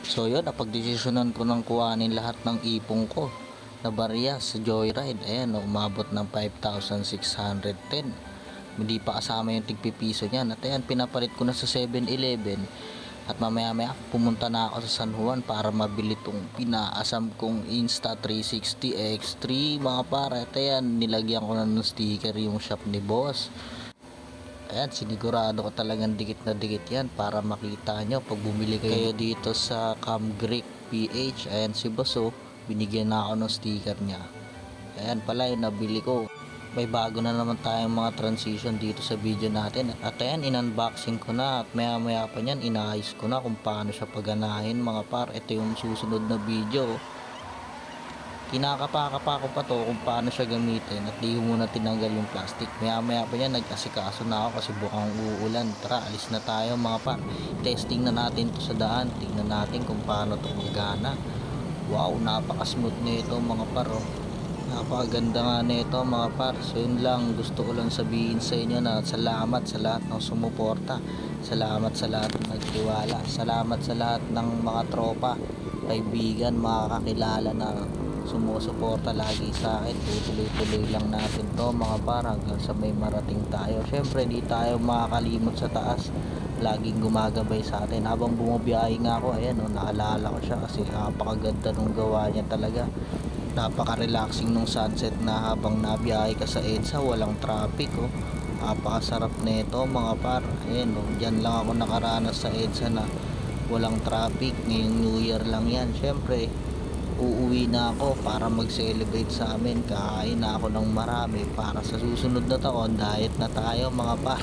So yun, napagdesisyonan ko nang kuhanin lahat ng ipong ko na barya sa Joyride. Ayan, umabot ng 5,610. Hindi pa kasama yung tigpipiso niyan. At ayan, pinapalit ko na sa 7-Eleven. At mamaya pumunta na ako sa San Juan para mabili tong pinaasam kong Insta360 X3 mga pare. At ayan, nilagyan ko na ng sticker yung shop ni boss. Ayan, sinigurado ko talagang dikit na dikit yan para makita nyo pag bumili kayo dito sa Cam Greek PH. Ayan si boss, binigyan na ako ng sticker niya. Ayan pala yung nabili ko. May bago na naman tayong mga transition dito sa video natin. At ayan, in-unboxing ko na at maya maya pa nyan inaayos ko na kung paano siya paganahin mga par. Ito yung susunod na video. Kinakapa-kapa ko pa to kung paano siya gamitin at di muna tinanggal yung plastic. Maya maya pa yan nag-asikaso na ako kasi bukang uulan. Tara, alis na tayo mga par. Testing na natin to sa daan. Tingnan natin kung paano to gagana. Wow, napaka-smooth nito mga par. Napakaganda nga nito mga par. So yun lang, gusto ko lang sabihin sa inyo na salamat sa lahat ng sumuporta. Salamat sa lahat ng nagtiwala. Salamat sa lahat ng mga tropa, kaibigan, mga kakilala na sumusuporta lagi sa akin. Tutuloy-tuloy lang natin to mga par hanggang sa may marating tayo. Syempre hindi tayo makakalimot sa taas, laging gumagabay sa atin. Habang bumabiyahe nga ako, ayan naalala ko siya kasi napakaganda nung gawa niya talaga. Napaka-relaxing nung sunset na habang nabiyahe ka sa EDSA, walang traffic napakasarap nito mga par. Ayan dyan lang ako nakaranas sa EDSA na walang traffic. Ngayong New Year lang yan. Syempre uuwi na ako para mag-celebrate sa amin. Kakain na ako ng marami para sa susunod na taon diet na tayo mga par.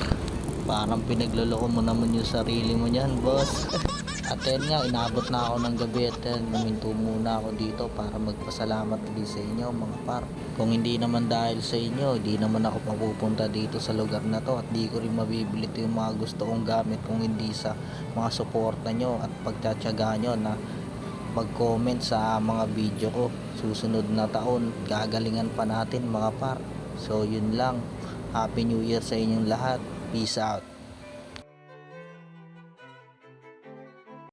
Parang pinagloloko mo naman yung sarili mo niyan boss. At yan nga, inabot na ako ng gabi at huminto muna ako dito para magpasalamat ulit sa inyo mga par. Kung hindi naman dahil sa inyo, hindi naman ako mapupunta dito sa lugar na to at di ko rin mabibili yung mga gusto kong gamit kung hindi sa mga suporta nyo at pagtsatsaga nyo na mag-comment sa mga video ko. Susunod na taon gagalingan pa natin mga par. So yun lang, Happy New Year sa inyong lahat. Peace out.